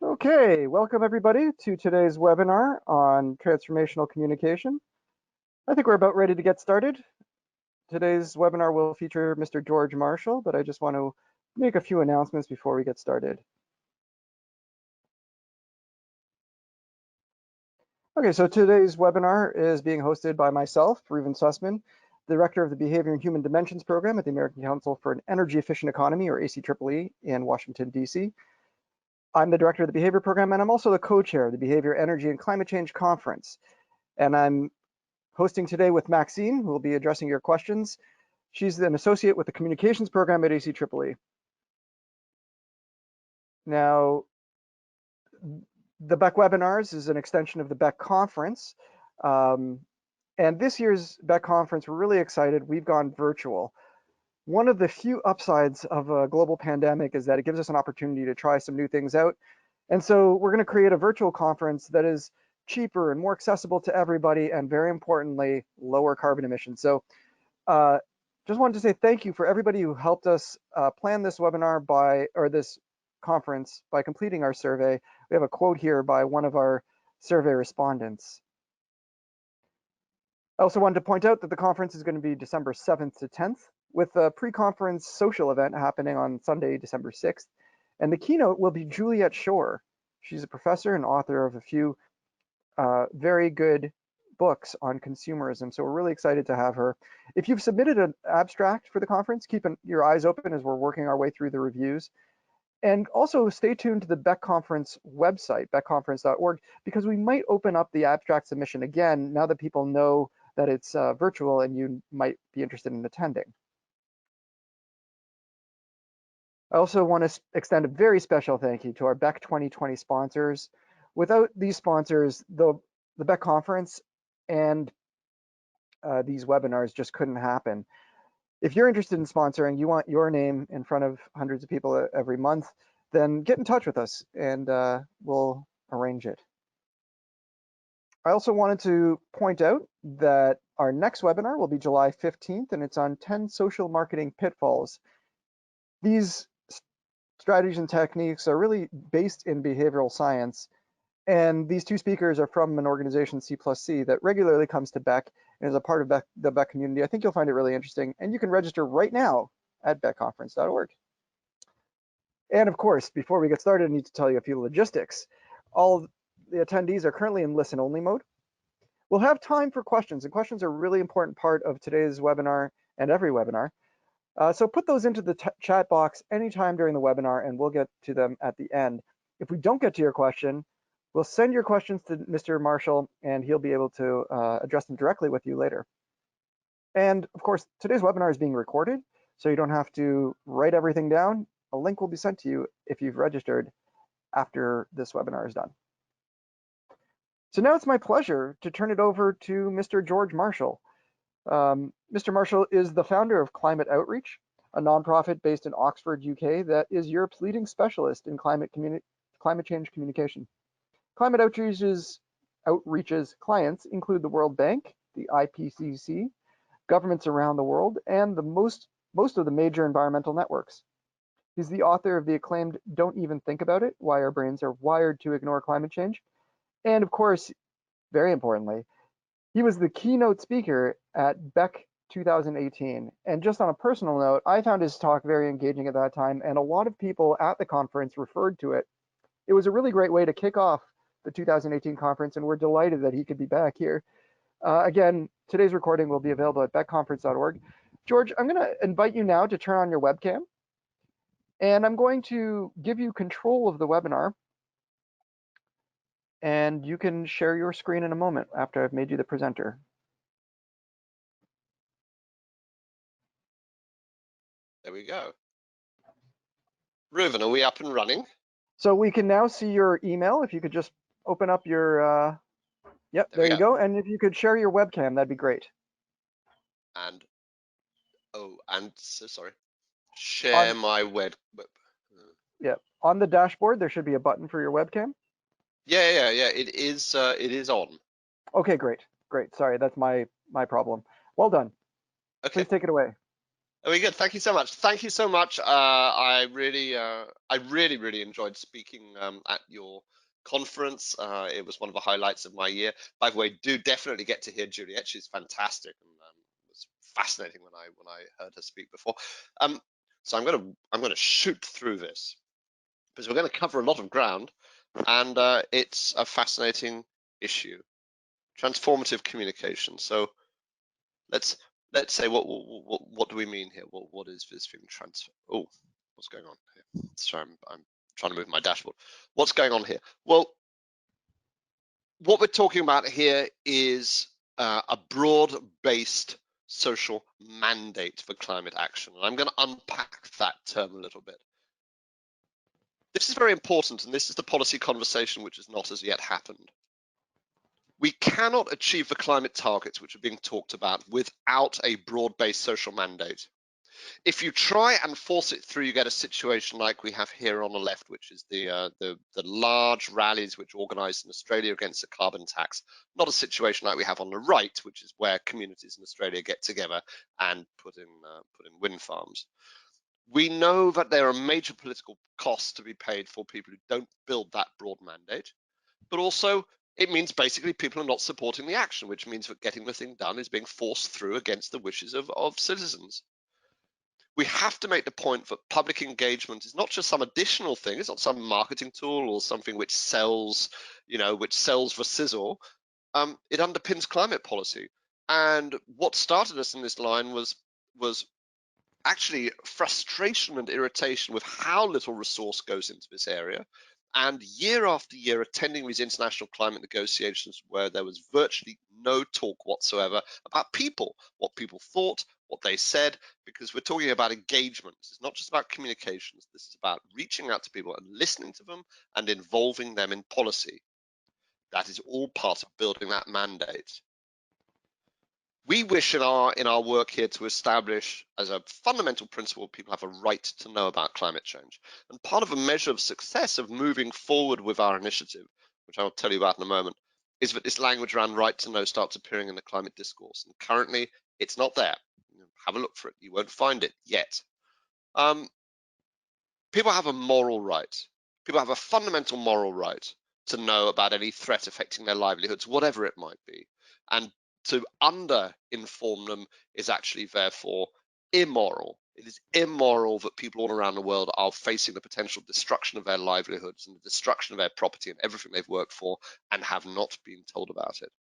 Okay, welcome everybody to today's webinar on transformational communication. I think we're about ready to get started. Today's webinar will feature Mr. George Marshall, but I just want to make a few announcements before we get started. Okay, so today's webinar is being hosted by myself, Reuven Sussman, Director of the Behavior and Human Dimensions Program at the American Council for an Energy Efficient Economy, or ACEEE, in Washington, D.C. I'm the director of the behavior program, and I'm also the co-chair of the Behavior, Energy, and Climate Change Conference. And I'm hosting today with Maxine, who will be addressing your questions. She's an associate with the communications program at ACEEE. Now, the BECC webinars is an extension of the BECC conference. And this year's BECC conference, we're really excited. We've gone virtual. One of the few upsides of a global pandemic is that it gives us an opportunity to try some new things out. And so we're going to create a virtual conference that is cheaper and more accessible to everybody, and very importantly, lower carbon emissions. So just wanted to say thank you for everybody who helped us plan this webinar this conference by completing our survey. We have a quote here by one of our survey respondents. I also wanted to point out that the conference is going to be December 7th to 10th, with a pre-conference social event happening on Sunday, December 6th. And the keynote will be Juliet Shore. She's a professor and author of a few very good books on consumerism. So we're really excited to have her. If you've submitted an abstract for the conference, keep your eyes open as we're working our way through the reviews. And also stay tuned to the BECC conference website, beccconference.org, because we might open up the abstract submission again now that people know that it's virtual and you might be interested in attending. I also want to extend a very special thank you to our BECC 2020 sponsors. Without these sponsors, the BECC conference and these webinars just couldn't happen. If you're interested in sponsoring, you want your name in front of hundreds of people every month, then get in touch with us and we'll arrange it. I also wanted to point out that our next webinar will be July 15th, and it's on 10 social marketing pitfalls. These strategies and techniques are really based in behavioral science, and these two speakers are from an organization, C+C, that regularly comes to BECC and is a part of the BECC community. I think you'll find it really interesting, and you can register right now at beccconference.org. And of course, before we get started, I need to tell you a few logistics. All the attendees are currently in listen-only mode. We'll have time for questions, and questions are a really important part of today's webinar and every webinar. So put those into the chat box anytime during the webinar, and we'll get to them at the end. If we don't get to your question, we'll send your questions to Mr. Marshall, and he'll be able to address them directly with you later. And of course, today's webinar is being recorded, so you don't have to write everything down. A link will be sent to you if you've registered after this webinar is done. So now it's my pleasure to turn it over to Mr. George Marshall. Mr. Marshall is the founder of Climate Outreach, a nonprofit based in Oxford, UK, that is Europe's leading specialist in climate change communication. Climate Outreach's clients include the World Bank, the IPCC, governments around the world, and most of the major environmental networks. He's the author of the acclaimed Don't Even Think About It, Why Our Brains Are Wired to Ignore Climate Change. And of course, very importantly, he was the keynote speaker at BECC 2018. And just on a personal note, I found his talk very engaging at that time, and a lot of people at the conference referred to it. It was a really great way to kick off the 2018 conference, and we're delighted that he could be back here. Again, today's recording will be available at beccconference.org. George, I'm going to invite you now to turn on your webcam, and I'm going to give you control of the webinar, and you can share your screen in a moment after I've made you the presenter. There we go. Reuven, are we up and running? So we can now see your email. If you could just open up your, yep, there you go. And if you could share your webcam, that'd be great. And, so sorry. Share my web. Yeah, on the dashboard, there should be a button for your webcam. Yeah, it is on. Okay, great. Sorry, that's my problem. Well done. Okay. Please take it away. Very good. Thank you so much. Thank you so much. I really enjoyed speaking at your conference. It was one of the highlights of my year. By the way, do definitely get to hear Juliet. She's fantastic, and it was fascinating when I heard her speak before. So I'm gonna shoot through this because we're going to cover a lot of ground, and it's a fascinating issue. Transformative communication. So let's say what do we mean here? What is this thing transfer? Oh, what's going on here? Sorry, I'm trying to move my dashboard. What's going on here? Well, what we're talking about here is a broad-based social mandate for climate action, and I'm going to unpack that term a little bit. This is very important, and this is the policy conversation which has not as yet happened. We cannot achieve the climate targets which are being talked about without a broad-based social mandate. If you try and force it through, you get a situation like we have here on the left, which is the large rallies which are organised in Australia against a carbon tax. Not a situation like we have on the right, which is where communities in Australia get together and put in wind farms. We know that there are major political costs to be paid for people who don't build that broad mandate, but also it means basically people are not supporting the action, which means that getting the thing done is being forced through against the wishes of citizens. We have to make the point that public engagement is not just some additional thing, it's not some marketing tool or something which sells, which sells for sizzle. It underpins climate policy. And what started us in this line was actually frustration and irritation with how little resource goes into this area. And year after year, attending these international climate negotiations where there was virtually no talk whatsoever about people, what people thought, what they said, because we're talking about engagement. This is not just about communications. This is about reaching out to people and listening to them and involving them in policy. That is all part of building that mandate. We wish in our work here to establish as a fundamental principle people have a right to know about climate change. And part of a measure of success of moving forward with our initiative, which I'll tell you about in a moment, is that this language around right to know starts appearing in the climate discourse. And currently, it's not there. Have a look for it. You won't find it yet. People have a moral right. People have a fundamental moral right to know about any threat affecting their livelihoods, whatever it might be. And to under-inform them is actually therefore immoral. It is immoral that people all around the world are facing the potential destruction of their livelihoods and the destruction of their property and everything they've worked for and have not been told about it.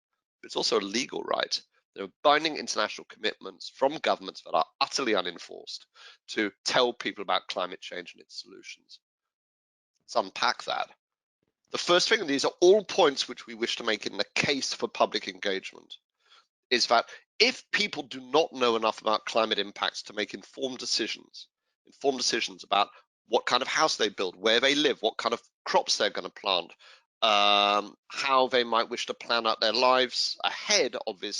But it's also a legal right. There are binding international commitments from governments that are utterly unenforced to tell people about climate change and its solutions. Let's unpack that. The first thing, and these are all points which we wish to make in the case for public engagement, is that if people do not know enough about climate impacts to make informed decisions about what kind of house they build, where they live, what kind of crops they're going to plant, how they might wish to plan out their lives ahead of the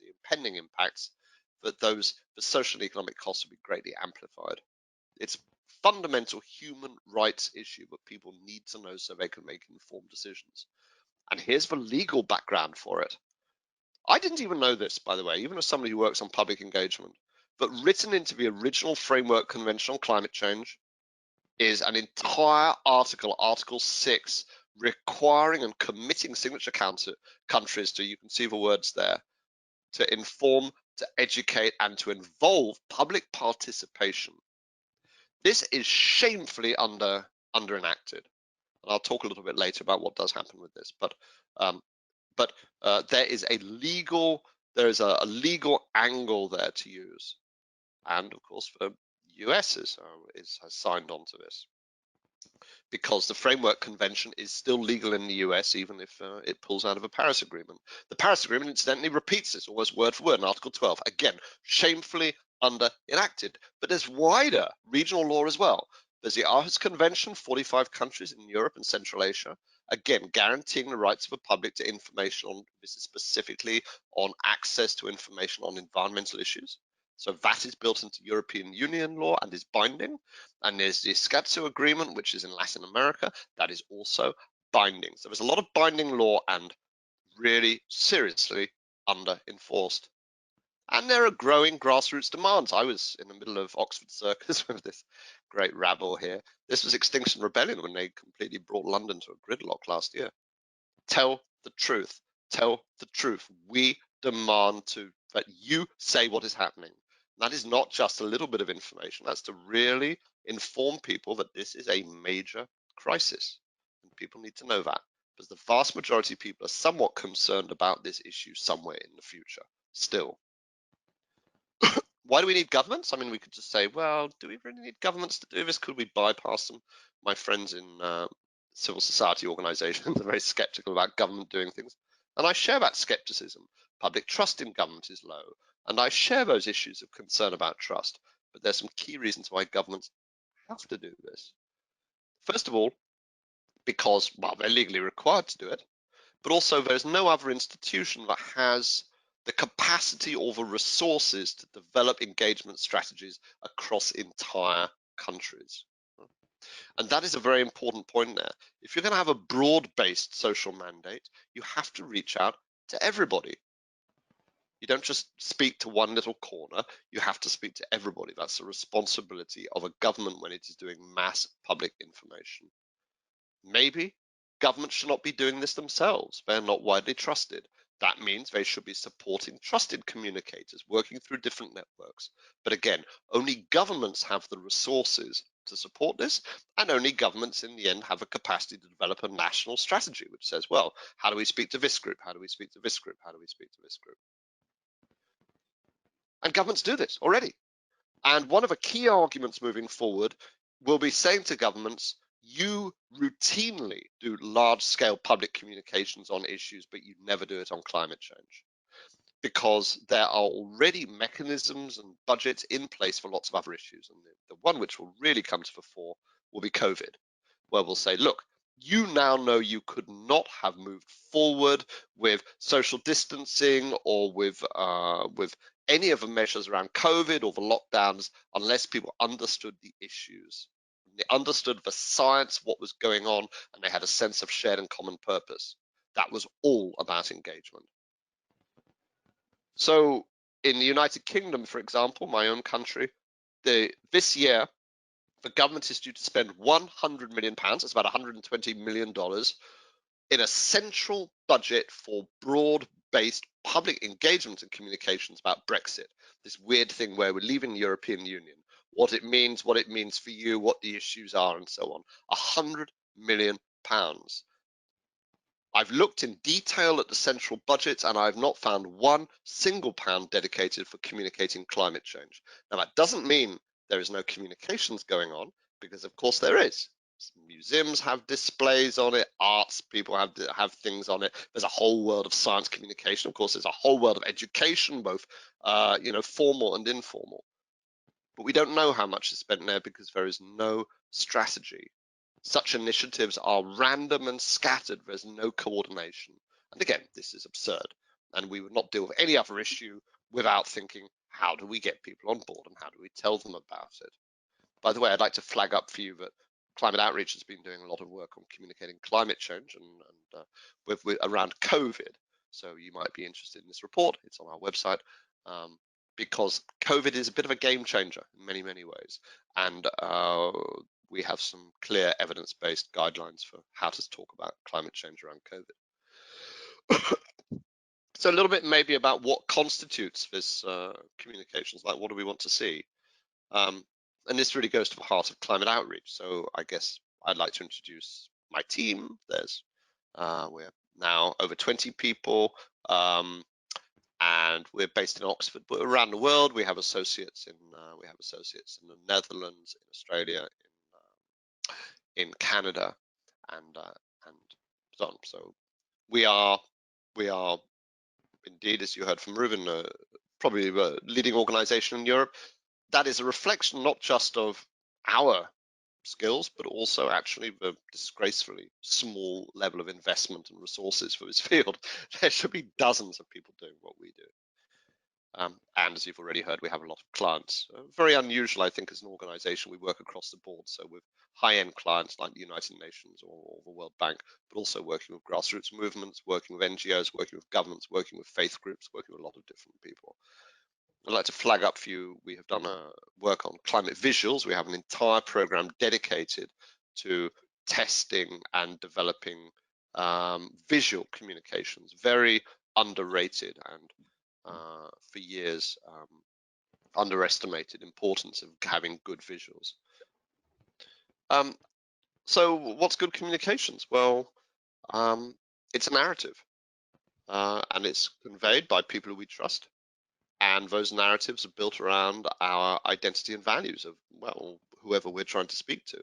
impending impacts, that the social and economic costs will be greatly amplified. It's a fundamental human rights issue that people need to know so they can make informed decisions. And here's the legal background for it. I didn't even know this, by the way, even as somebody who works on public engagement, but written into the original Framework Convention on Climate Change is an entire article, Article 6, requiring and committing signature countries to, you can see the words there, to inform, to educate, and to involve public participation. This is shamefully under-enacted. And I'll talk a little bit later about what does happen with this. But there is a legal angle there to use, and of course the US has signed on to this because the Framework Convention is still legal in the US even if it pulls out of the Paris Agreement. The Paris Agreement incidentally repeats this almost word for word in Article 12. Again, shamefully under-enacted. But there's wider regional law as well. There's the Aarhus Convention, 45 countries in Europe and Central Asia, again, guaranteeing the rights of the public to information on, this is specifically on access to information on environmental issues. So that is built into European Union law and is binding. And there's the Escazú Agreement, which is in Latin America, that is also binding. So there's a lot of binding law and really seriously under-enforced. And there are growing grassroots demands. I was in the middle of Oxford Circus with this great rabble here. This was Extinction Rebellion when they completely brought London to a gridlock last year. Tell the truth. Tell the truth. We demand that you say what is happening. That is not just a little bit of information. That's to really inform people that this is a major crisis. And people need to know that because the vast majority of people are somewhat concerned about this issue somewhere in the future still. Why do we need governments? I mean, we could just say, well, do we really need governments to do this? Could we bypass them? My friends in civil society organizations are very skeptical about government doing things. And I share that skepticism. Public trust in government is low. And I share those issues of concern about trust. But there's some key reasons why governments have to do this. First of all, because, well, they're legally required to do it. But also there's no other institution that has the capacity or the resources to develop engagement strategies across entire countries. And that is a very important point there. If you're going to have a broad-based social mandate, you have to reach out to everybody. You don't just speak to one little corner, you have to speak to everybody. That's the responsibility of a government when it is doing mass public information. Maybe governments should not be doing this themselves. They're not widely trusted. That means they should be supporting trusted communicators, working through different networks. But again, only governments have the resources to support this, and only governments in the end have a capacity to develop a national strategy, which says, well, how do we speak to this group? How do we speak to this group? How do we speak to this group? And governments do this already. And one of the key arguments moving forward will be saying to governments, you routinely do large-scale public communications on issues, but you never do it on climate change. Because there are already mechanisms and budgets in place for lots of other issues. And the one which will really come to the fore will be COVID, where we'll say, look, you now know you could not have moved forward with social distancing or with any of the measures around COVID or the lockdowns unless people understood the issues. They understood the science, what was going on, and they had a sense of shared and common purpose. That was all about engagement. So in the United Kingdom, for example, my own country, this year, the government is due to spend £100 million, that's about $120 million, in a central budget for broad-based public engagement and communications about Brexit, this weird thing where we're leaving the European Union, what it means for you, what the issues are, and so on. £100 million. I've looked in detail at the central budget and I've not found one single pound dedicated for communicating climate change. Now, that doesn't mean there is no communications going on, because of course there is. Museums have displays on it, arts people have things on it. There's a whole world of science communication. Of course, there's a whole world of education, both formal and informal. But we don't know how much is spent there because there is no strategy. Such initiatives are random and scattered. There's no coordination. And again, this is absurd. And we would not deal with any other issue without thinking, how do we get people on board and how do we tell them about it? By the way, I'd like to flag up for you that Climate Outreach has been doing a lot of work on communicating climate change and with around COVID. So you might be interested in this report. It's on our website. Because COVID is a bit of a game changer in many, many ways. And we have some clear evidence-based guidelines for how to talk about climate change around COVID. So a little bit maybe about what constitutes this communications, like what do we want to see? And this really goes to the heart of climate outreach. So I guess I'd like to introduce my team. We're now over 20 people. And we're based in Oxford, but around the world we have associates in the Netherlands, in Australia, in Canada, and so on. So we are indeed, as you heard from Ruben, probably the leading organisation in Europe. That is a reflection not just of our skills, but also actually the disgracefully small level of investment and resources for this field. There should be dozens of people doing what we do. And as you've already heard, we have a lot of clients. Very unusual, I think, as an organization. We work across the board, so with high-end clients like the United Nations or the World Bank, but also working with grassroots movements, working with NGOs, working with governments, working with faith groups, working with a lot of different people. I'd like to flag up for you, we have done work on climate visuals. We have an entire program dedicated to testing and developing visual communications, very underrated and for years underestimated importance of having good visuals. So what's good communications? Well, it's a narrative and it's conveyed by people who we trust. And those narratives are built around our identity and values of, well, whoever we're trying to speak to.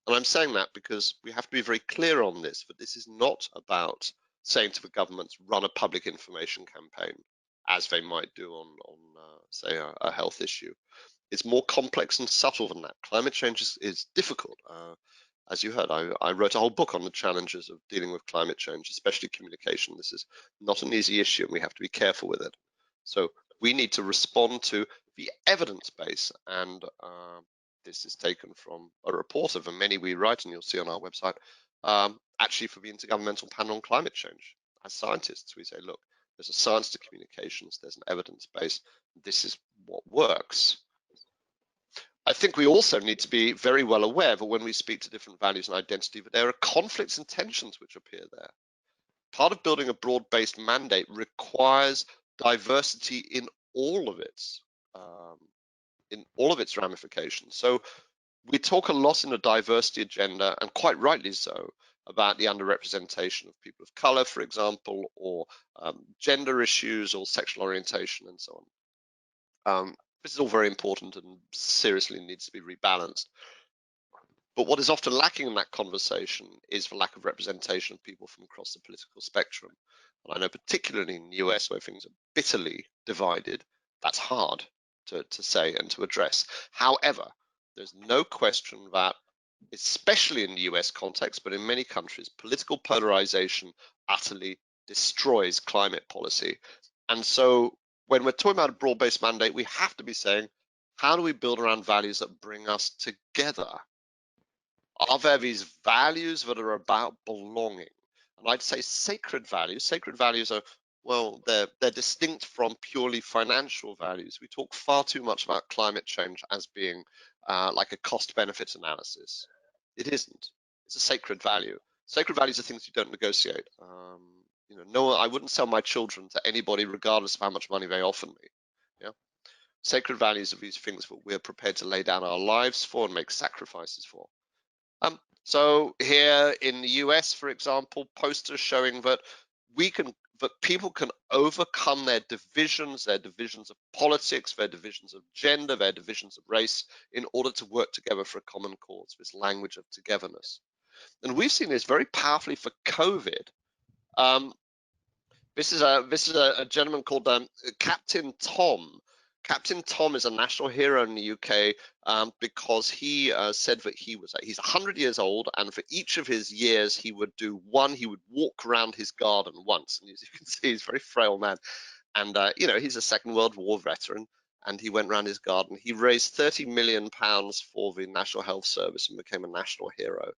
And I'm saying that because we have to be very clear on this, that this is not about saying to the governments, run a public information campaign, as they might do on say, a health issue. It's more complex and subtle than that. Climate change is difficult. As you heard, I wrote a whole book on the challenges of dealing with climate change, especially communication. This is not an easy issue, and we have to be careful with it. So we need to respond to the evidence base, and this is taken from a report of the many we write, and you'll see on our website, actually for the Intergovernmental Panel on Climate Change. As scientists, we say, look, there's a science to communications, there's an evidence base, this is what works. I think we also need to be very well aware that when we speak to different values and identity, that there are conflicts and tensions which appear there. Part of building a broad-based mandate requires diversity in all of its ramifications. So we talk a lot in the diversity agenda, and quite rightly so, about the underrepresentation of people of color, for example, or gender issues or sexual orientation and so on. This is all very important and seriously needs to be rebalanced. But what is often lacking in that conversation is the lack of representation of people from across the political spectrum. And I know particularly in the US where things are bitterly divided, that's hard to say and to address. However, there's no question that, especially in the US context, but in many countries, political polarization utterly destroys climate policy. And so when we're talking about a broad-based mandate, we have to be saying, how do we build around values that bring us together? Are there these values that are about belonging? And I'd say sacred values. Sacred values are, well, they're distinct from purely financial values. We talk far too much about climate change as being like a cost-benefit analysis. It isn't. It's a sacred value. Sacred values are things you don't negotiate. No, I wouldn't sell my children to anybody, regardless of how much money they offer me. Yeah. Sacred values are these things that we're prepared to lay down our lives for and make sacrifices for. So here in the US, for example, posters showing that people can overcome their divisions of politics, their divisions of gender, their divisions of race, in order to work together for a common cause, this language of togetherness. And we've seen this very powerfully for COVID. This is a gentleman called Captain Tom. Captain Tom is a national hero in the UK because he said that he's 100 years old, and for each of his years he would walk around his garden once. And as you can see, he's a very frail man, and he's a Second World War veteran, and he went around his garden. He raised £30 million for the National Health Service and became a national hero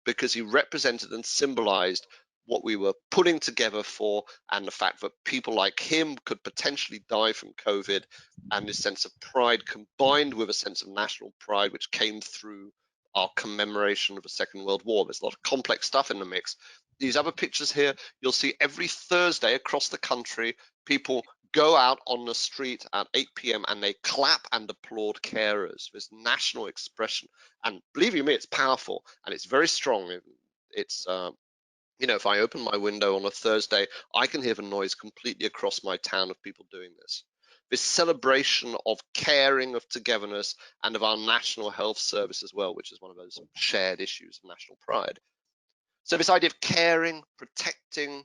because he represented and symbolized what we were putting together for, and the fact that people like him could potentially die from COVID, and this sense of pride combined with a sense of national pride which came through our commemoration of the Second World War. There's a lot of complex stuff in the mix. These other pictures here, you'll see every Thursday across the country, people go out on the street at 8 p.m. and they clap and applaud carers. There's national expression, and believe you me, it's powerful and it's very strong. It's if I open my window on a Thursday, I can hear the noise completely across my town of people doing this. This celebration of caring, of togetherness, and of our National Health Service as well, which is one of those shared issues of national pride. So this idea of caring, protecting,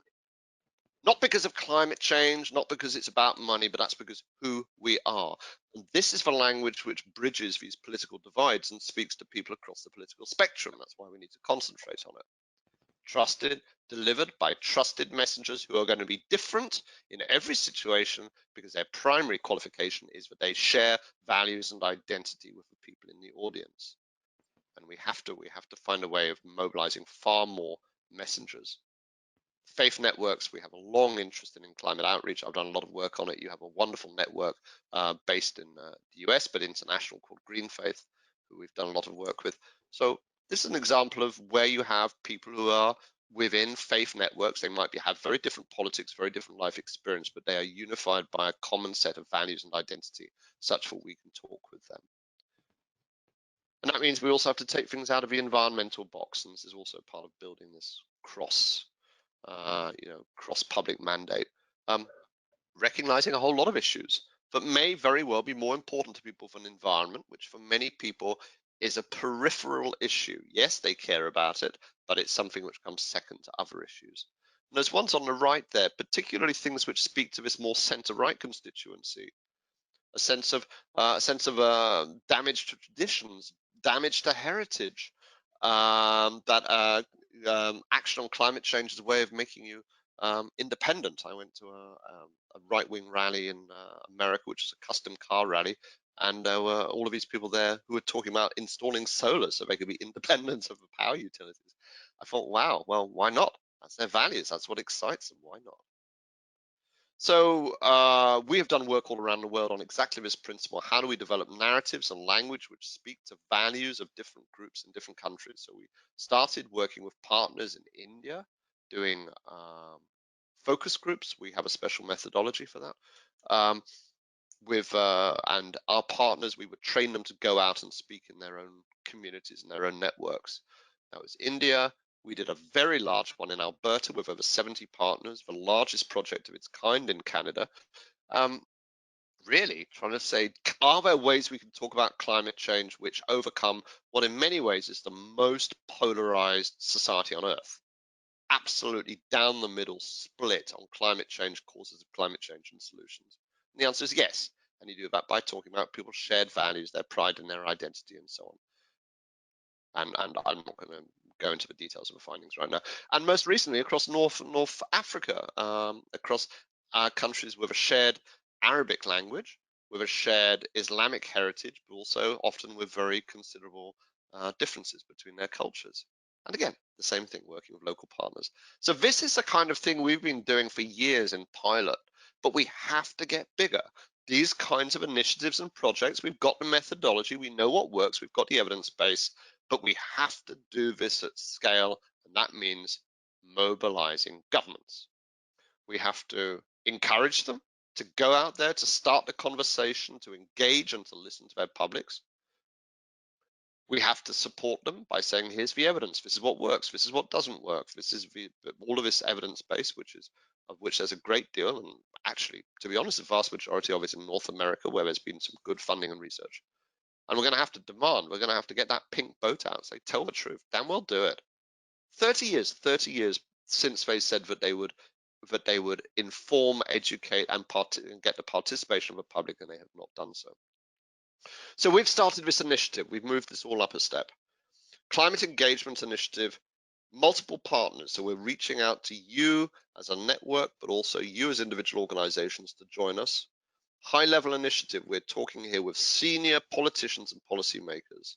not because of climate change, not because it's about money, but that's because who we are. And this is the language which bridges these political divides and speaks to people across the political spectrum. That's why we need to concentrate on it. Trusted, delivered by trusted messengers who are going to be different in every situation because their primary qualification is that they share values and identity with the people in the audience. And we have to find a way of mobilizing far more messengers. Faith networks, we have a long interest in climate outreach. I've done a lot of work on it. You have a wonderful network based in the US, but international, called Green Faith, who we've done a lot of work with. So this is an example of where you have people who are within faith networks. They might have very different politics, very different life experience, but they are unified by a common set of values and identity, such that we can talk with them. And that means we also have to take things out of the environmental box, and this is also part of building this cross public mandate, recognizing a whole lot of issues that may very well be more important to people than environment, which for many people is a peripheral issue. Yes, they care about it, but it's something which comes second to other issues. And there's ones on the right there, particularly things which speak to this more center-right constituency, a sense of damage to traditions, damage to heritage, that action on climate change is a way of making you independent. I went to a right-wing rally in America, which is a custom car rally, and there were all of these people there who were talking about installing solar so they could be independent of the power utilities. I thought, wow, well, why not? That's their values. That's what excites them. Why not? So we have done work all around the world on exactly this principle. How do we develop narratives and language which speak to values of different groups in different countries? So we started working with partners in India, doing focus groups. We have a special methodology for that. And our partners, we would train them to go out and speak in their own communities and their own networks. That was India. We did a very large one in Alberta with over 70 partners, the largest project of its kind in Canada. Really trying to say, are there ways we can talk about climate change which overcome what in many ways is the most polarized society on Earth? Absolutely down the middle split on climate change, causes of climate change, and solutions. And the answer is yes. And you do that by talking about people's shared values, their pride and their identity, and so on. And I'm not going to go into the details of the findings right now. And most recently, across North Africa, across countries with a shared Arabic language, with a shared Islamic heritage, but also often with very considerable differences between their cultures. And again, the same thing, working with local partners. So this is the kind of thing we've been doing for years in pilot, but we have to get bigger. These kinds of initiatives and projects, we've got the methodology, we know what works, we've got the evidence base, but we have to do this at scale, and that means mobilizing governments. We have to encourage them to go out there, to start the conversation, to engage and to listen to their publics. We have to support them by saying, here's the evidence, this is what works, this is what doesn't work, this is all of this evidence base, of which there's a great deal, and actually, to be honest, the vast majority of it in North America, where there's been some good funding and research. And we're going to have to demand, we're going to have to get that pink boat out, say, tell the truth, damn well do it. 30 years since they said that they would inform, educate, and get the participation of the public, and they have not done so. So we've started this initiative. We've moved this all up a step. Climate Engagement Initiative, multiple partners. So we're reaching out to you as a network, but also you as individual organizations to join us. High-level initiative. We're talking here with senior politicians and policymakers.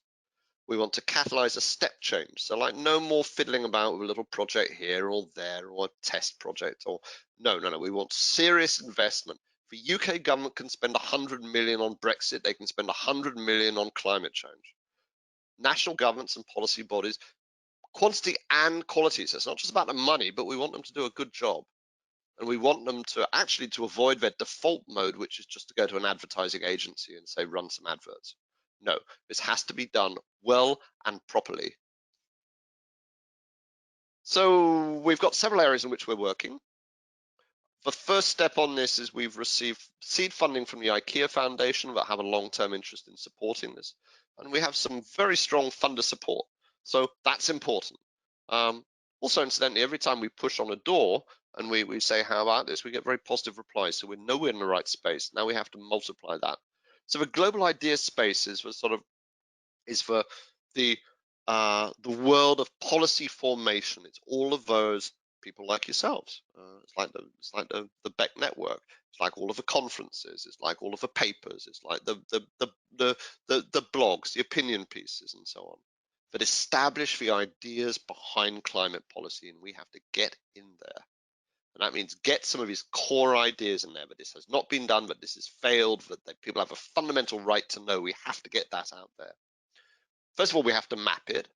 We want to catalyze a step change. So like no more fiddling about with a little project here or there or a test project or no. We want serious investment. The UK government can spend 100 million on Brexit. They can spend 100 million on climate change. National governments and policy bodies, quantity and quality. So it's not just about the money, but we want them to do a good job. And we want them to avoid their default mode, which is just to go to an advertising agency and say, run some adverts. No, this has to be done well and properly. So we've got several areas in which we're working. The first step on this is we've received seed funding from the IKEA Foundation that have a long-term interest in supporting this. And we have some very strong funder support. So that's important. Also, incidentally, every time we push on a door and we say, how about this, we get very positive replies. So we know we're in the right space. Now we have to multiply that. So the global idea space is for the world of policy formation. It's all of those people like yourselves. It's like the BECC network. It's like all of the conferences. It's like all of the papers. It's like the blogs, the opinion pieces, and so on, that establish the ideas behind climate policy, and we have to get in there. And that means get some of his core ideas in there, but this has not been done, but this has failed, that people have a fundamental right to know. We have to get that out there. First of all, we have to map it.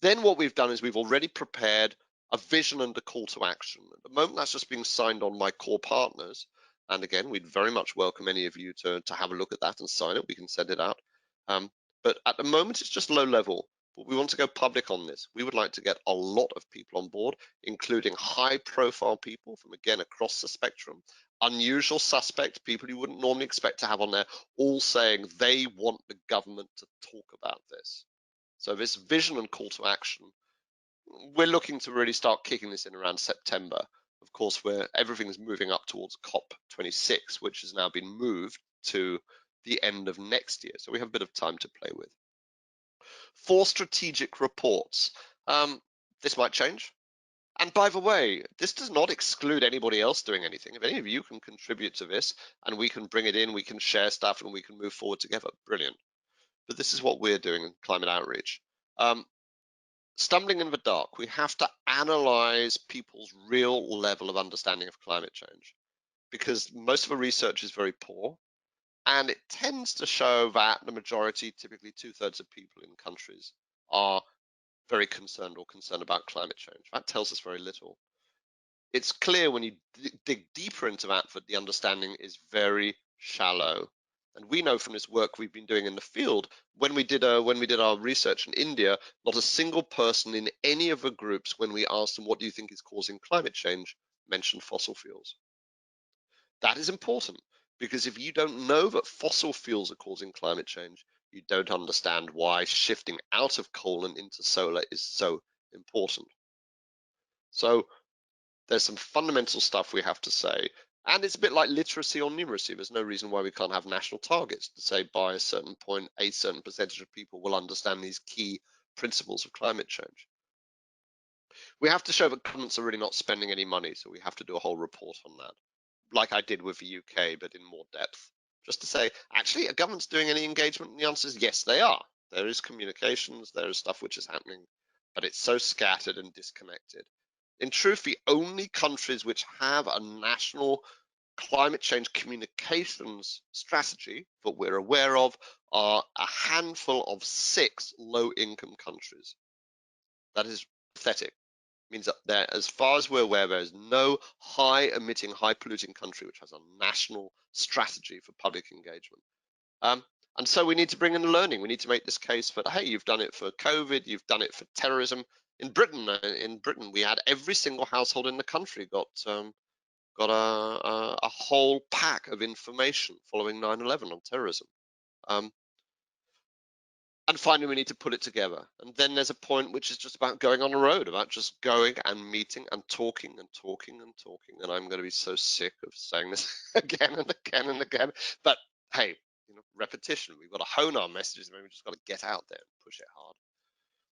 Then what we've done is we've already prepared a vision and a call to action. At the moment, that's just being signed on by core partners. And again, we'd very much welcome any of you to have a look at that and sign it. We can send it out. But at the moment, it's just low level. But we want to go public on this. We would like to get a lot of people on board, including high profile people from, again, across the spectrum, unusual suspects, people you wouldn't normally expect to have on there, all saying they want the government to talk about this. So this vision and call to action, we're looking to really start kicking this in around September. Of course, where everything's moving up towards COP26, which has now been moved to the end of next year. So we have a bit of time to play with. 4 strategic reports. This might change. And by the way, this does not exclude anybody else doing anything. If any of you can contribute to this and we can bring it in, we can share stuff and we can move forward together, brilliant. But this is what we're doing in climate outreach. Stumbling in the dark, we have to analyze people's real level of understanding of climate change, because most of the research is very poor, and it tends to show that the majority, typically 2/3 of people in countries, are very concerned or concerned about climate change. That tells us very little. It's clear when you dig deeper into that the understanding is very shallow. And we know from this work we've been doing in the field, when we did our research in India, not a single person in any of the groups, when we asked them what do you think is causing climate change, mentioned fossil fuels. That is important, because if you don't know that fossil fuels are causing climate change, you don't understand why shifting out of coal and into solar is so important. So there's some fundamental stuff we have to say. And it's a bit like literacy or numeracy. There's no reason why we can't have national targets to say by a certain point, a certain percentage of people will understand these key principles of climate change. We have to show that governments are really not spending any money. So we have to do a whole report on that, like I did with the UK, but in more depth. Just to say, actually, are governments doing any engagement? And the answer is yes, they are. There is communications, there is stuff which is happening, but it's so scattered and disconnected. In truth, the only countries which have a national climate change communications strategy that we're aware of are a handful of 6 low-income countries. That is pathetic. It means that there, as far as we're aware, there is no high-emitting, high-polluting country which has a national strategy for public engagement. And so we need to bring in the learning. We need to make this case that, hey, you've done it for COVID, you've done it for terrorism. In Britain, we had every single household in the country got a whole pack of information following 9/11 on terrorism. And finally, we need to put it together. And then there's a point which is just about going on the road, about just going and meeting and talking and talking and talking. And I'm going to be so sick of saying this again and again and again. But hey, repetition. We've got to hone our messages, and we've just got to get out there and push it hard.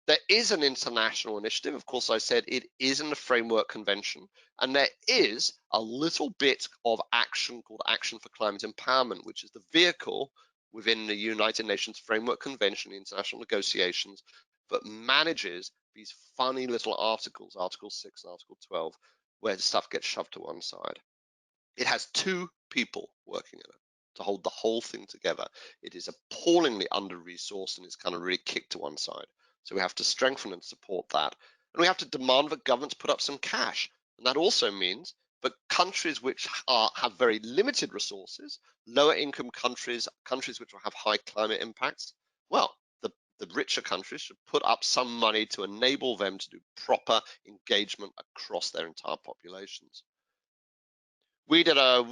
There is an international initiative. Of course, I said it is in the Framework Convention, and there is a little bit of action called Action for Climate Empowerment, which is the vehicle within the United Nations Framework Convention, the international negotiations, that manages these funny little articles, Article 6 and Article 12, where the stuff gets shoved to one side. It has 2 people working in it to hold the whole thing together. It is appallingly under-resourced and it's kind of really kicked to one side. So we have to strengthen and support that. And we have to demand that governments put up some cash. And that also means that countries which have very limited resources, lower income countries, countries which will have high climate impacts, well, the richer countries should put up some money to enable them to do proper engagement across their entire populations. We did a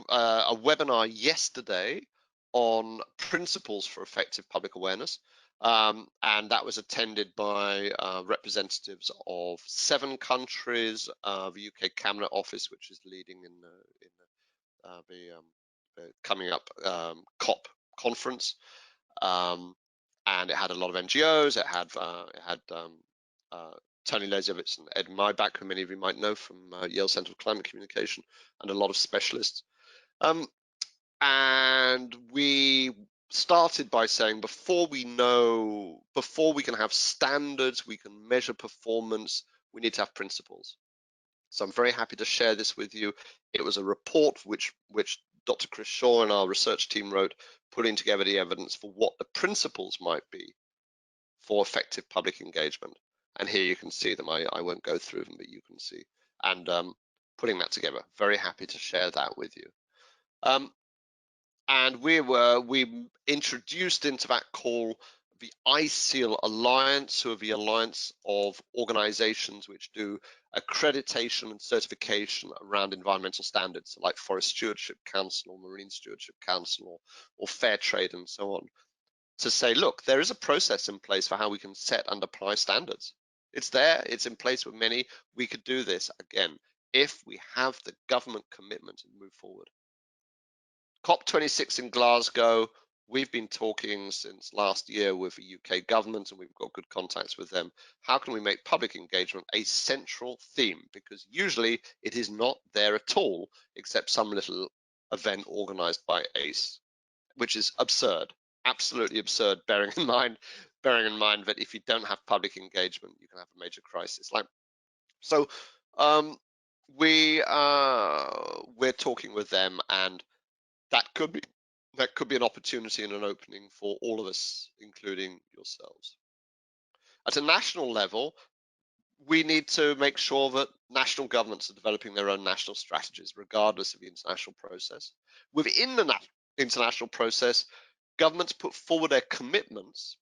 webinar yesterday on principles for effective public awareness, and that was attended by representatives of 7 countries, the UK Cabinet Office, which is leading in the coming up COP conference, and it had a lot of NGOs. It had Tony Lesevitz and Ed Maybach, who many of you might know from Yale Center of Climate Communication, and a lot of specialists. And we started by saying, before we can have standards, we can measure performance, we need to have principles. So I'm very happy to share this with you. It was a report which Dr. Chris Shaw and our research team wrote, putting together the evidence for what the principles might be for effective public engagement. And here you can see them. I won't go through them, but you can see. And putting that together, very happy to share that with you. And we introduced into that call the ISEAL Alliance, who are the alliance of organizations which do accreditation and certification around environmental standards, like Forest Stewardship Council or Marine Stewardship Council or Fair Trade and so on, to say, look, there is a process in place for how we can set and apply standards. It's there, it's in place with many. We could do this again if we have the government commitment and move forward. COP26 in Glasgow, we've been talking since last year with the UK government, and we've got good contacts with them. How can we make public engagement a central theme? Because usually it is not there at all, except some little event organized by ACE, which is absurd, absolutely absurd, bearing in mind that if you don't have public engagement, you can have a major crisis. So we're talking with them, and that could be an opportunity and an opening for all of us, including yourselves. At a national level, we need to make sure that national governments are developing their own national strategies, regardless of the international process. Within the international process, governments put forward their commitments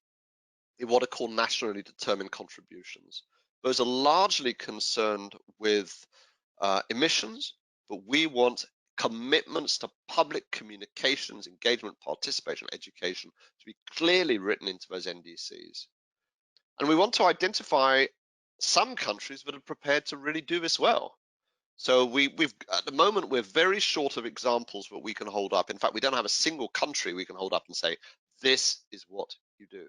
in what are called nationally determined contributions. Those are largely concerned with emissions, but we want commitments to public communications, engagement, participation, education to be clearly written into those NDCs. And we want to identify some countries that are prepared to really do this well. So we've at the moment, we're very short of examples that we can hold up. In fact, we don't have a single country we can hold up and say, this is what you do.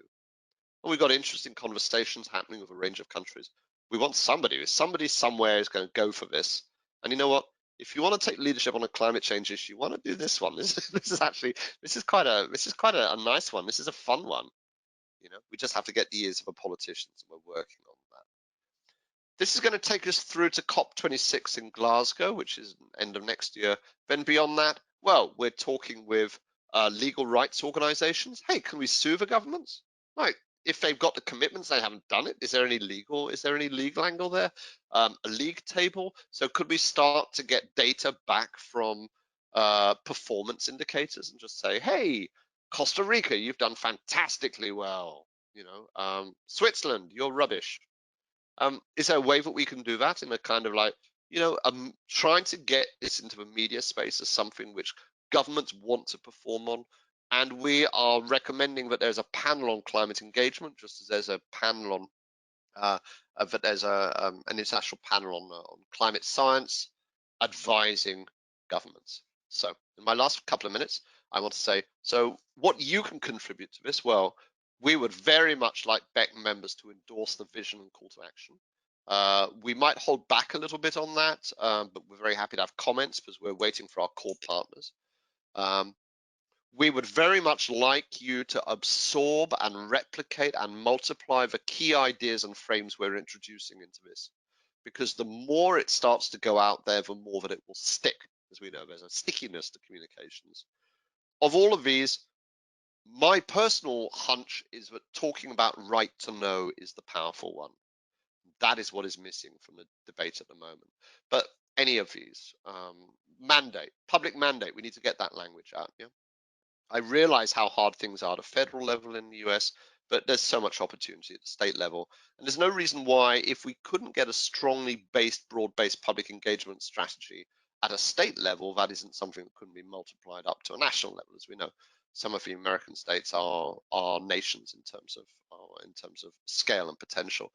And we've got interesting conversations happening with a range of countries. We want somebody somewhere is going to go for this. And you know what? If you want to take leadership on a climate change issue, you want to do this one. This is quite a nice one. This is a fun one. You know, we just have to get the ears of the politicians, and we're working on that. This is going to take us through to COP26 in Glasgow, which is end of next year. Then beyond that, well, we're talking with legal rights organizations. Hey, can we sue the governments? Right. If they've got the commitments, they haven't done it. Is there any legal angle there? A league table. So could we start to get data back from performance indicators and just say, hey, Costa Rica, you've done fantastically well. You know, Switzerland, you're rubbish. Is there a way that we can do that in a kind of like, you know, trying to get this into the media space as something which governments want to perform on? And we are recommending that there's a panel on climate engagement, just as there's a panel on, that there's an international panel on climate science advising governments. So in my last couple of minutes, I want to say, so what you can contribute to this? Well, we would very much like BECC members to endorse the vision and call to action. We might hold back a little bit on that, but we're very happy to have comments because we're waiting for our core partners. We would very much like you to absorb and replicate and multiply the key ideas and frames we're introducing into this, because the more it starts to go out there, the more that it will stick. As we know, there's a stickiness to communications. Of all of these, my personal hunch is that talking about right to know is the powerful one. That is what is missing from the debate at the moment. But any of these, mandate, public mandate, we need to get that language out. Yeah. I realize how hard things are at a federal level in the US, but there's so much opportunity at the state level. And there's no reason why, if we couldn't get a strongly based, broad-based public engagement strategy at a state level, that isn't something that couldn't be multiplied up to a national level. As we know, some of the American states are nations in terms of scale and potential.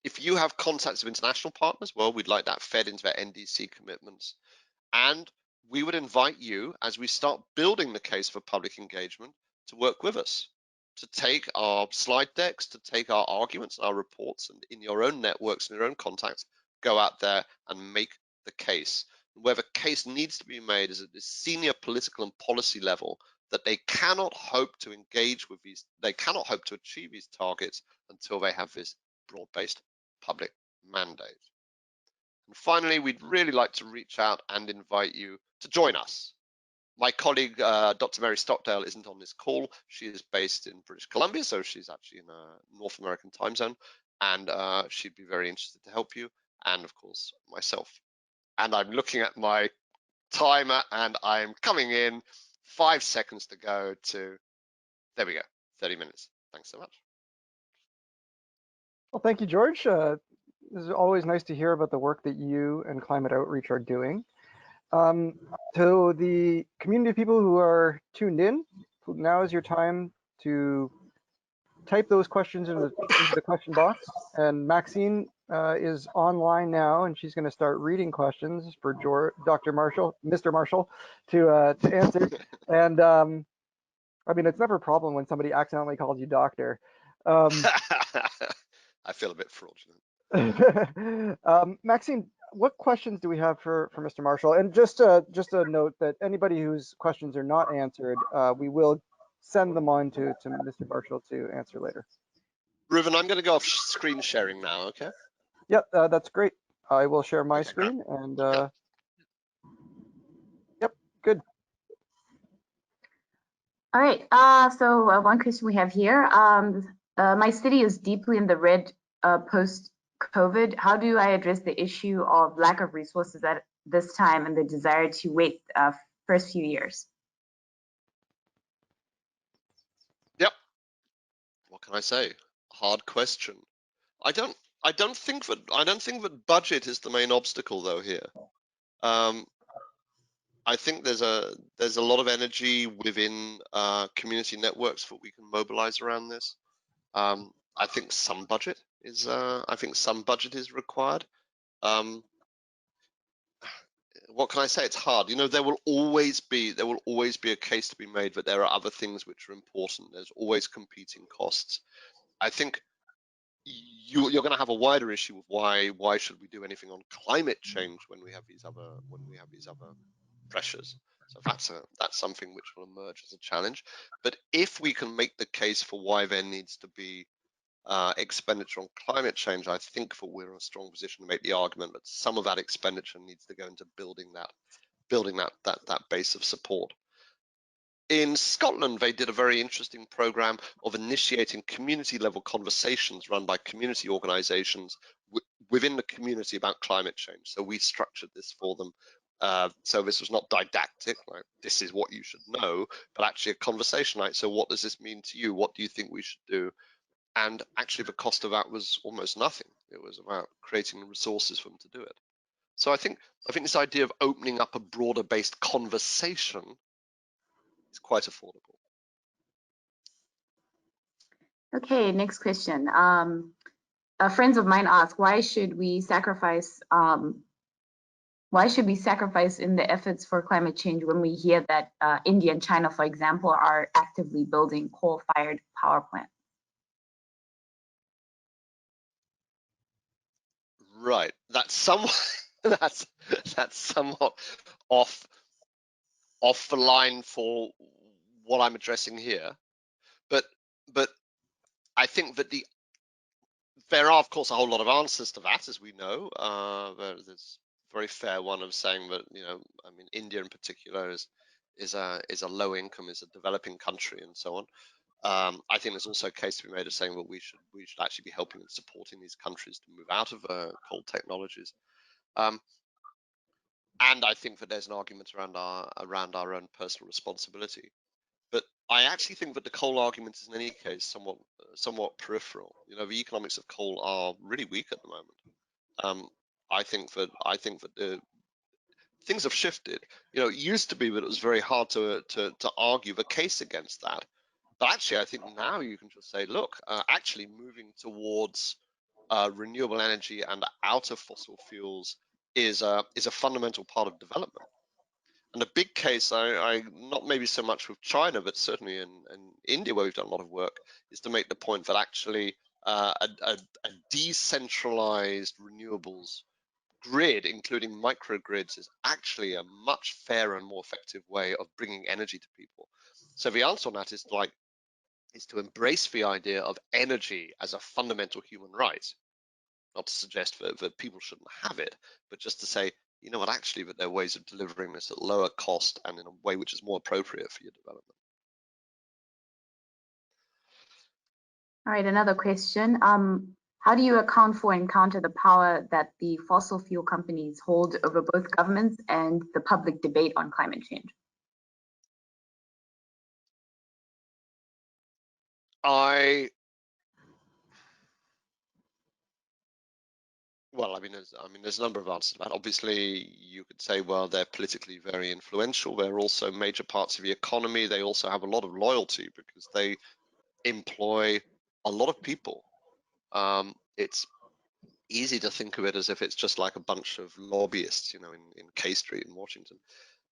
If you have contacts with international partners, well, we'd like that fed into their NDC commitments. And we would invite you, as we start building the case for public engagement, to work with us, to take our slide decks, to take our arguments, our reports, and in your own networks and your own contacts, go out there and make the case. Where the case needs to be made is at the senior political and policy level, that they cannot hope to engage with these, they cannot hope to achieve these targets until they have this broad-based public mandate. And finally, we'd really like to reach out and invite you to join us. My colleague, Dr. Mary Stockdale, isn't on this call. She is based in British Columbia, so she's actually in a North American time zone, and she'd be very interested to help you, and of course, myself. And I'm looking at my timer, and I'm coming in 5 seconds to go to, there we go, 30 minutes. Thanks so much. Well, thank you, George. This is always nice to hear about the work that you and Climate Outreach are doing. To the community of people who are tuned in, now is your time to type those questions into the question box. And Maxine is online now, and she's going to start reading questions for Dr. Marshall, Mr. Marshall, to answer. And I mean, it's never a problem when somebody accidentally calls you doctor. I feel a bit fraudulent. Maxine, what questions do we have for Mr. Marshall? And just a note that anybody whose questions are not answered, we will send them on to Mr. Marshall to answer later. Reuven, I'm going to go off screen sharing now, okay? Yep, that's great. I will share my Okay, screen and yeah. yep, good. All right, so one question we have here. My city is deeply in the red post-COVID. How do I address the issue of lack of resources at this time and the desire to wait first few years? Yep. What can I say? Hard question. I don't think that budget is the main obstacle though here. I think there's a lot of energy within community networks that we can mobilize around this. I think some budget is required. What can I say? It's hard. You know, there will always be a case to be made that there are other things which are important. There's always competing costs. I think you're going to have a wider issue with why should we do anything on climate change when we have these other pressures. So that's something which will emerge as a challenge. But if we can make the case for why there needs to be expenditure on climate change, I think that we're in a strong position to make the argument that some of that expenditure needs to go into building that base of support. In Scotland, they did a very interesting program of initiating community-level conversations run by community organizations within the community about climate change. So we structured this for them. So this was not didactic, like this is what you should know, but actually a conversation like, so what does this mean to you? What do you think we should do? And actually the cost of that was almost nothing. It was about creating the resources for them to do it. So I think this idea of opening up a broader based conversation is quite affordable. Okay, next question. Friends of mine ask, why should we sacrifice in the efforts for climate change when we hear that India and China, for example, are actively building coal-fired power plants? Right. That's somewhat that's somewhat off the line for what I'm addressing here. But I think that there are, of course, a whole lot of answers to that, as we know. There's a very fair one of saying that, you know, I mean, India in particular is a low income, is a developing country, and so on. I think there's also a case to be made of saying that we should actually be helping and supporting these countries to move out of coal technologies. And I think that there's an argument around our own personal responsibility. But I actually think that the coal argument is in any case somewhat peripheral. You know, the economics of coal are really weak at the moment. I think that the things have shifted. You know, it used to be that it was very hard to argue the case against that. But actually, I think now you can just say, look, actually moving towards renewable energy and out of fossil fuels is a fundamental part of development. And a big case, I not maybe so much with China, but certainly in India, where we've done a lot of work, is to make the point that actually a decentralized renewables grid, including microgrids, is actually a much fairer and more effective way of bringing energy to people. So the answer on that is to embrace the idea of energy as a fundamental human right. not to suggest that people shouldn't have it, but just to say, you know what, actually, that there are ways of delivering this at lower cost and in a way which is more appropriate for your development. All right, another question. How do you account for and counter the power that the fossil fuel companies hold over both governments and the public debate on climate change? Well, there's a number of answers to that. Obviously, you could say, well, they're politically very influential. They're also major parts of the economy. They also have a lot of loyalty because they employ a lot of people. It's easy to think of it as if it's just like a bunch of lobbyists, in K Street in Washington,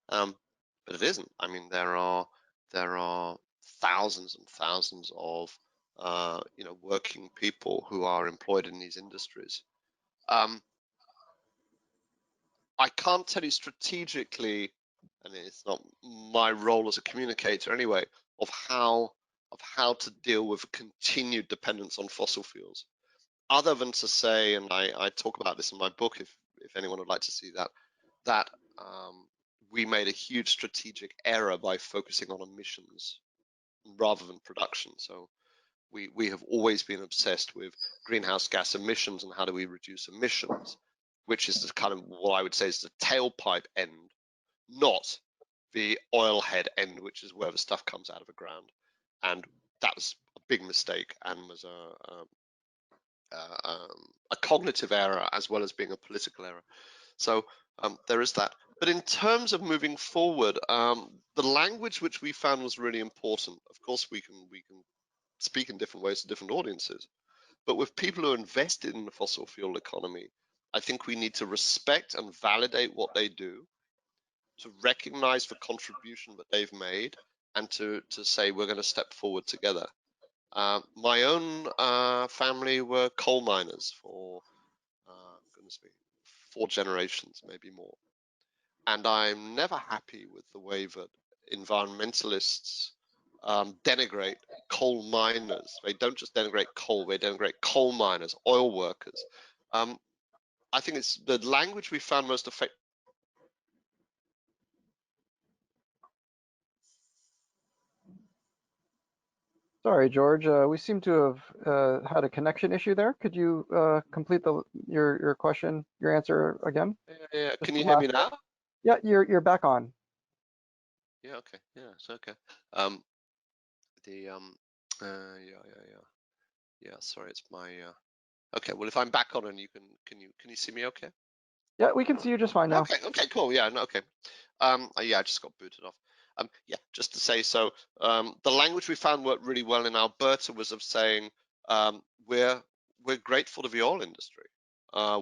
but it isn't. I mean, there are thousands and thousands of working people who are employed in these industries. I can't tell you strategically, and it's not my role as a communicator anyway, of how to deal with continued dependence on fossil fuels, other than to say, and I talk about this in my book, if anyone would like to see that we made a huge strategic error by focusing on emissions rather than production. So we have always been obsessed with greenhouse gas emissions and how do we reduce emissions, which is the kind of what I would say is the tailpipe end, not the oil head end, which is where the stuff comes out of the ground. And that was a big mistake and was a cognitive error as well as being a political error. So there is that. But in terms of moving forward, the language which we found was really important. Of course, we can speak in different ways to different audiences. But with people who are invested in the fossil fuel economy, I think we need to respect and validate what they do, to recognize the contribution that they've made, and to say we're going to step forward together. My own family were coal miners for, goodness me, 4 generations, maybe more. And I'm never happy with the way that environmentalists denigrate coal miners. They don't just denigrate coal, they denigrate coal miners, oil workers. I think it's the language we found most effective. Sorry, George. We seem to have had a connection issue there. Could you complete your question, your answer again? Yeah. Just Can the you hear me last now? bit. Yeah, you're back on. Yeah, okay. Yeah, it's okay. Yeah, sorry, it's my okay, well, if I'm back on and you can you see me okay? Yeah, we can see you just fine now. Okay, cool. Yeah, no, okay. Yeah, I just got booted off. Yeah, just to say, so the language we found worked really well in Alberta was of saying we're grateful to the oil industry.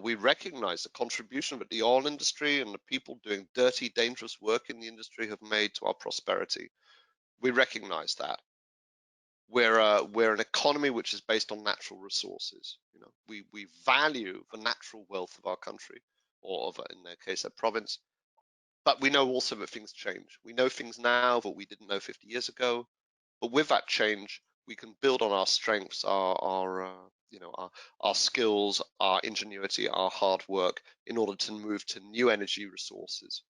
We recognize the contribution that the oil industry and the people doing dirty, dangerous work in the industry have made to our prosperity. We recognize that. We're an economy which is based on natural resources. We value the natural wealth of our country, or of, in their case, a province. But we know also that things change. We know things now that we didn't know 50 years ago. But with that change, we can build on our strengths, our skills, our ingenuity, our hard work, in order to move to new energy resources.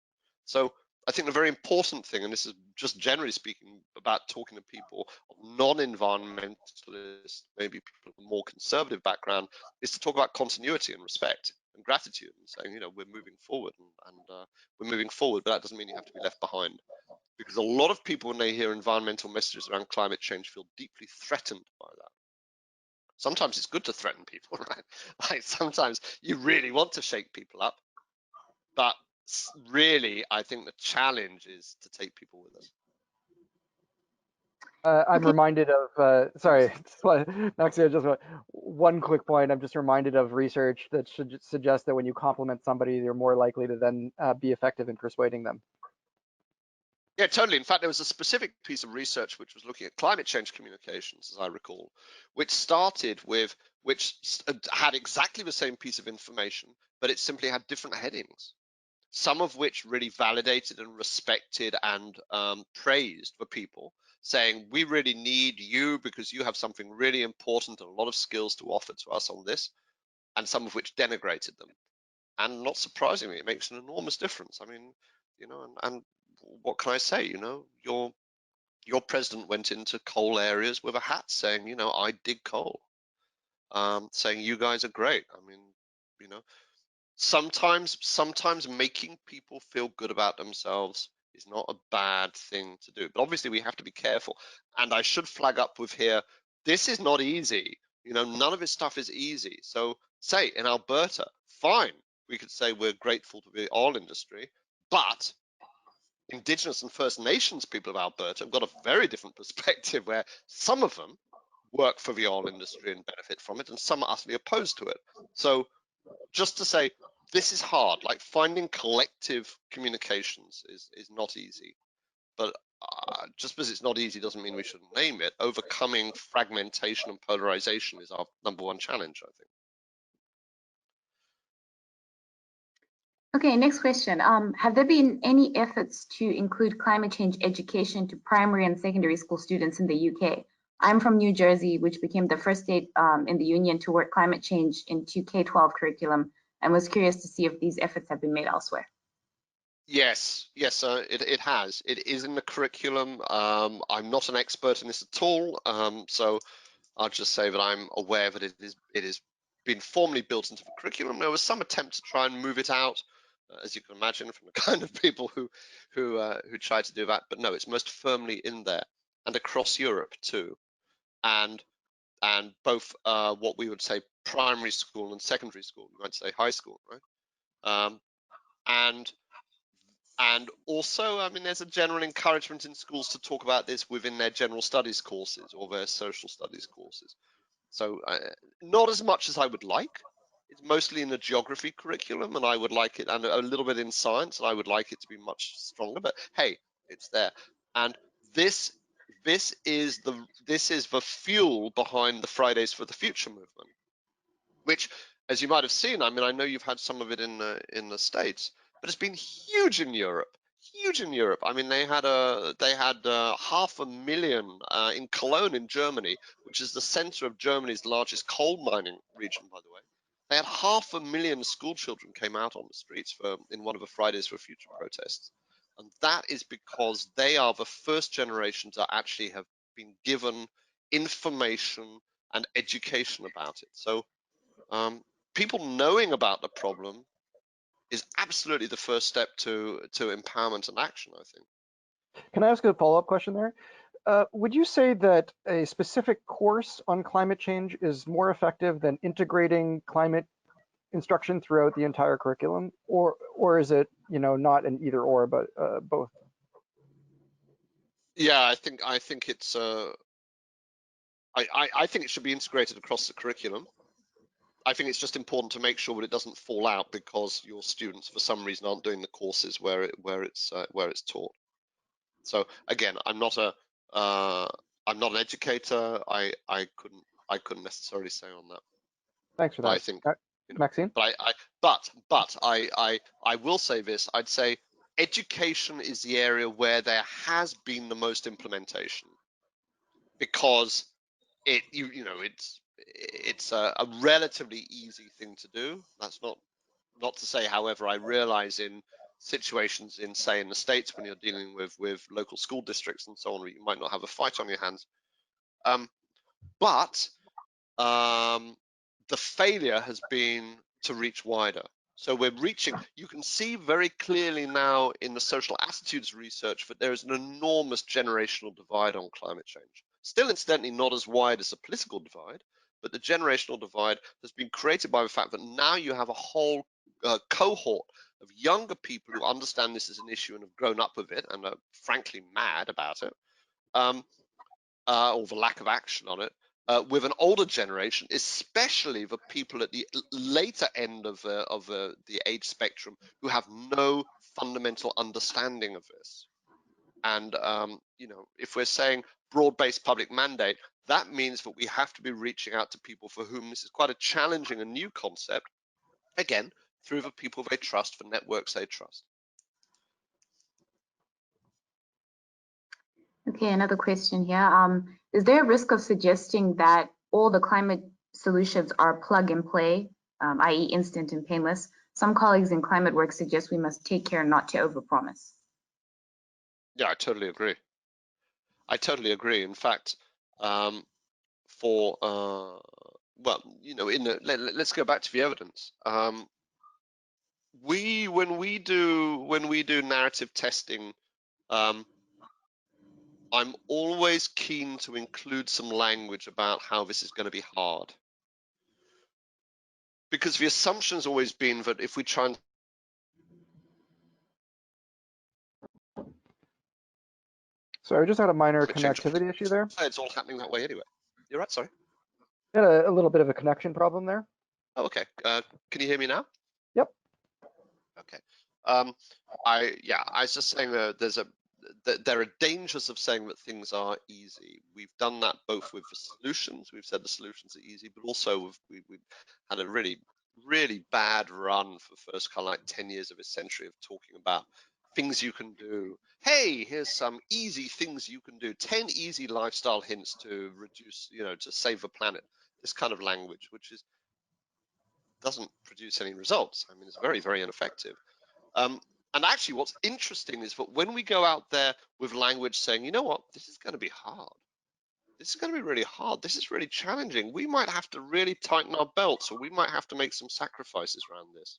So I think the very important thing, and this is just generally speaking about talking to people of non-environmentalists, maybe people with a more conservative background, is to talk about continuity and respect and gratitude, and saying, we're moving forward, and we're moving forward, but that doesn't mean you have to be left behind. Because a lot of people, when they hear environmental messages around climate change, feel deeply threatened by that. Sometimes it's good to threaten people, right? Like sometimes you really want to shake people up, but really, I think the challenge is to take people with us. I'm reminded of, sorry, Maxia, just one quick point. I'm just reminded of research that should suggest that when you compliment somebody, you're more likely to then be effective in persuading them. Yeah, totally. In fact, there was a specific piece of research which was looking at climate change communications, as I recall, which had exactly the same piece of information, but it simply had different headings. Some of which really validated and respected and praised the people, saying, we really need you because you have something really important and a lot of skills to offer to us on this. and some of which denigrated them. And not surprisingly, it makes an enormous difference. I mean, you know, and what can I say? You know, your president went into coal areas with a hat saying, you know, I dig coal, saying you guys are great. I mean, you know, sometimes making people feel good about themselves is not a bad thing to do. But obviously we have to be careful. And I should flag up with here, this is not easy. You know, none of this stuff is easy. So say in Alberta, fine, we could say we're grateful to the oil industry, but Indigenous and First Nations people of Alberta have got a very different perspective, where some of them work for the oil industry and benefit from it, and some are utterly opposed to it. So just to say, this is hard. Like, finding collective communications is not easy. But just because it's not easy doesn't mean we shouldn't name it. Overcoming fragmentation and polarization is our #1 challenge, I think. Okay, next question. Have there been any efforts to include climate change education to primary and secondary school students in the UK? I'm from New Jersey, which became the first state in the union to work climate change into K-12 curriculum, and was curious to see if these efforts have been made elsewhere. Yes, it has. It is in the curriculum. I'm not an expert in this at all, so I'll just say that I'm aware that it is been formally built into the curriculum. There was some attempt to try and move it out, as you can imagine, from the kind of people who tried to do that. But no, it's most firmly in there, and across Europe too, and both what we would say primary school and secondary school. We might say high school, right? And also, I mean, there's a general encouragement in schools to talk about this within their general studies courses or their social studies courses. So not as much as I would like. It's mostly in the geography curriculum, and I would like it, and a little bit in science, and I would like it to be much stronger. But hey, it's there, and this is the fuel behind the Fridays for the Future movement, which, as you might have seen, I mean, I know you've had some of it in the States, but it's been huge in Europe. Huge in Europe. I mean, they had 500,000 in Cologne in Germany, which is the center of Germany's largest coal mining region, by the way. They had 500,000 school children came out on the streets in one of the Fridays for Future protests. And that is because they are the first generation to actually have been given information and education about it. So people knowing about the problem is absolutely the first step to empowerment and action, I think. Can I ask a follow-up question there? Would you say that a specific course on climate change is more effective than integrating climate instruction throughout the entire curriculum, or is it, you know, not an either or, but both? Yeah, I think it's I think it should be integrated across the curriculum. I think it's just important to make sure that it doesn't fall out because your students, for some reason, aren't doing the courses where it's taught. So again, I'm not an educator. I couldn't necessarily say on that. Thanks for But that. I think, you know, Maxine? but I will say this. I'd say education is the area where there has been the most implementation, because it's a relatively easy thing to do. That's not to say, however, I realize in situations in, say, in the States, when you're dealing with local school districts and so on, you might not have a fight on your hands. But the failure has been to reach wider. So we're reaching, you can see very clearly now in the social attitudes research that there is an enormous generational divide on climate change. Still, incidentally, not as wide as the political divide, but the generational divide has been created by the fact that now you have a whole cohort of younger people who understand this as an issue and have grown up with it and are frankly mad about it, or the lack of action on it, with an older generation, especially the people at the later end of the age spectrum, who have no fundamental understanding of this. And you know, if we're saying broad-based public mandate, that means that we have to be reaching out to people for whom this is quite a challenging and new concept, again, through the people they trust, the networks they trust. Okay, another question here. Is there a risk of suggesting that all the climate solutions are plug and play, i.e. instant and painless, some colleagues in climate work suggest we must take care not to overpromise. Yeah, I totally agree. I totally agree. In fact, well, you know, let's go back to the evidence. When we do narrative testing, I'm always keen to include some language about how this is going to be hard, because the assumption has always been that if we try and So I just had a minor change, connectivity issue there. it's all happening that way anyway. You're right. Sorry. Had a little bit of a connection problem there. Oh, okay. Can you hear me now? Yep. Okay. I was just saying there are dangers of saying that things are easy. We've done that both with the solutions. We've said the solutions are easy, but also we've had a really bad run for the first kind of like 10 years of this century of talking about things you can do. Hey, here's some easy things you can do. 10 easy lifestyle hints to reduce, you know, to save the planet. This kind of language, which doesn't produce any results. I mean, it's very, very ineffective. And actually, what's interesting is that when we go out there with language saying, you know what, this is going to be hard. This is going to be really hard. This is really challenging. We might have to really tighten our belts, or we might have to make some sacrifices around this.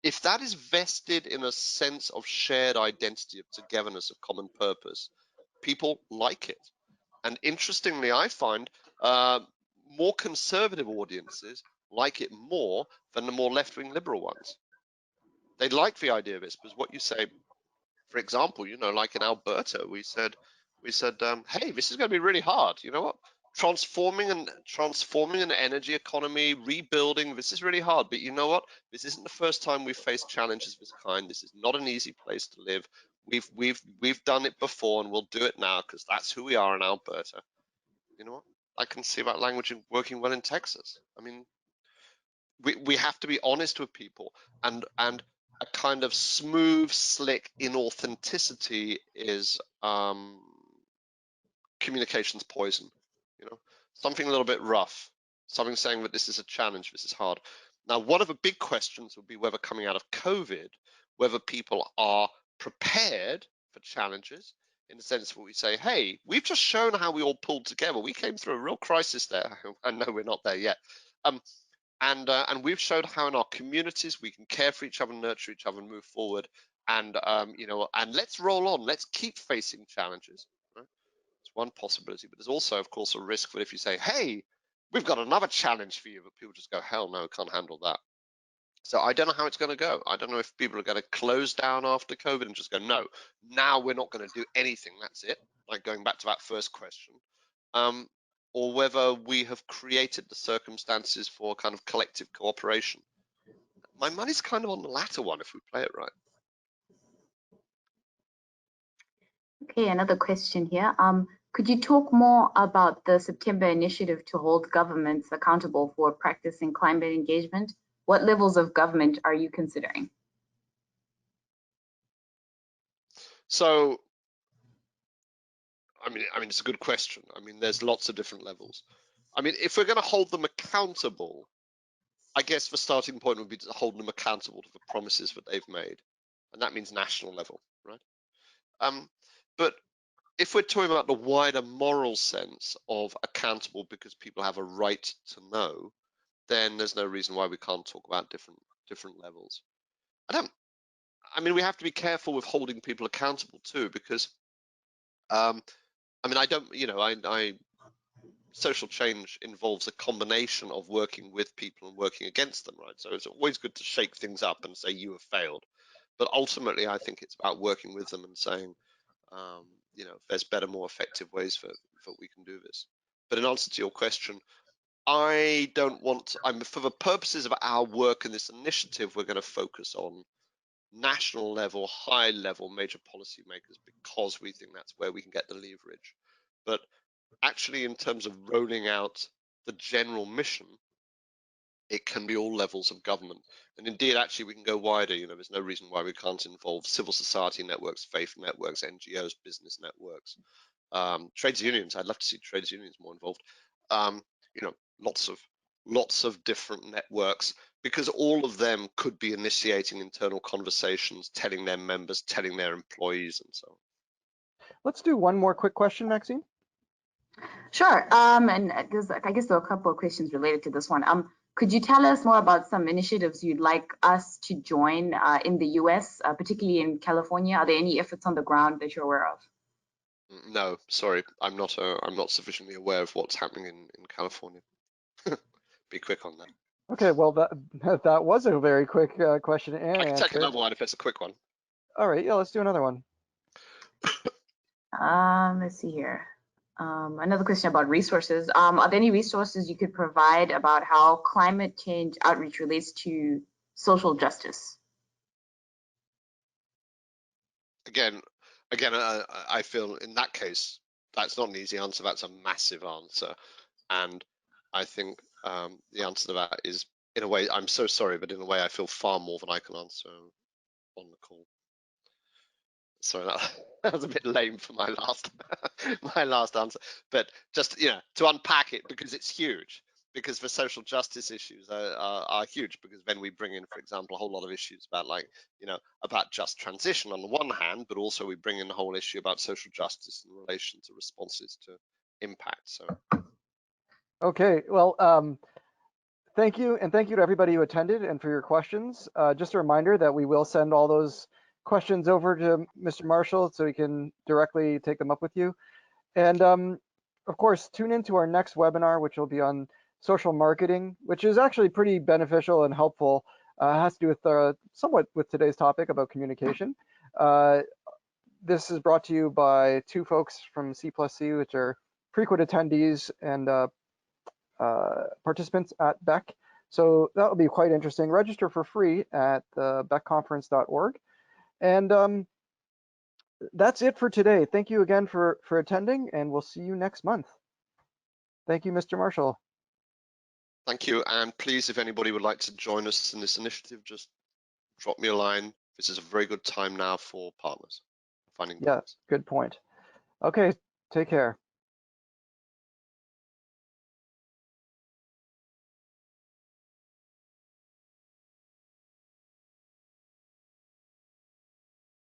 If that is vested in a sense of shared identity, of togetherness, of common purpose, people like it. And interestingly, I find more conservative audiences like it more than the more left-wing liberal ones. They like the idea of this because what you say, for example, you know, like in Alberta, we said, hey, this is going to be really hard. You know what? Transforming an energy economy, rebuilding, this is really hard. But you know what? This isn't the first time we've faced challenges of this kind. This is not an easy place to live. We've done it before, and we'll do it now because that's who we are in Alberta. You know what? I can see that language working well in Texas. I mean, we have to be honest with people, and a kind of smooth, slick inauthenticity is communications poison. You know, something a little bit rough, something saying that this is a challenge, this is hard. Now, one of the big questions would be whether coming out of COVID, whether people are prepared for challenges in the sense that we say, hey, we've just shown how we all pulled together. We came through a real crisis there. I know we're not there yet. And we've showed how in our communities we can care for each other, nurture each other, and move forward. And you know, and let's roll on. Let's keep facing challenges. Right? It's one possibility, but there's also, of course, a risk that if you say, "Hey, we've got another challenge for you," but people just go, "Hell no, can't handle that." So I don't know how it's going to go. I don't know if people are going to close down after COVID and just go, "No, now we're not going to do anything. That's it." Like going back to that first question. Or whether we have created the circumstances for kind of collective cooperation. My money's kind of on the latter one if we play it right. Okay, another question here. Could you talk more about the September initiative to hold governments accountable for practicing climate engagement? What levels of government are you considering? So, I mean, it's a good question. I mean, there's lots of different levels. I mean, if we're going to hold them accountable, I guess the starting point would be to hold them accountable to the promises that they've made, and that means national level, right? But if we're talking about the wider moral sense of accountable because people have a right to know, then there's no reason why we can't talk about different levels. I mean, we have to be careful with holding people accountable too, because I mean, I don't, you know, social change involves a combination of working with people and working against them, right? So it's always good to shake things up and say you have failed, but ultimately I think it's about working with them and saying, you know, there's better, more effective ways that we can do this. But in answer to your question, I don't want, for the purposes of our work in this initiative, we're going to focus on national level, high level major policymakers because we think that's where we can get the leverage. But actually, in terms of rolling out the general mission, it can be all levels of government. And indeed, actually, we can go wider. You know, there's no reason why we can't involve civil society networks, faith networks, NGOs, business networks, trades unions. I'd love to see trades unions more involved. You know, lots of different networks because all of them could be initiating internal conversations, telling their members, telling their employees, and so on. Let's do one more quick question, Maxine. Sure. And I guess there are a couple of questions related to this one. Could you tell us more about some initiatives you'd like us to join in the US, particularly in California? Are there any efforts on the ground that you're aware of? No, sorry, I'm not sufficiently aware of what's happening in California. Be quick on that. Okay, well, that was a very quick question and I can answer. take another one if it's a quick one. All right, yeah, let's do another one. Let's see here. Another question about resources. Are there any resources you could provide about how climate change outreach relates to social justice? Again, I feel in that case, that's not an easy answer. That's a massive answer. And I think the answer to that is, in a way, I'm so sorry, but in a way, I feel far more than I can answer on the call. Sorry, that was a bit lame for my last my last answer. But just to unpack it, because it's huge. Because the social justice issues are huge, because then we bring in, for example, a whole lot of issues about about just transition on the one hand, but also we bring in the whole issue about social justice in relation to responses to impact. So. Okay, well, thank you, and thank you to everybody who attended and for your questions. Just a reminder that we will send all those questions over to Mr. Marshall so he can directly take them up with you. And of course, tune into our next webinar, which will be on social marketing, which is actually pretty beneficial and helpful. It has to do with somewhat with today's topic about communication. This is brought to you by two folks from C+C, which are frequent attendees and participants at BECC. So that will be quite interesting. Register for free at beccconference.org. And that's it for today. Thank you again for attending, and we'll see you next month. Thank you, Mr. Marshall. Thank you, and please, if anybody would like to join us in this initiative, just drop me a line. This is a very good time now for partners finding partners. Yeah, good point. Okay, take care.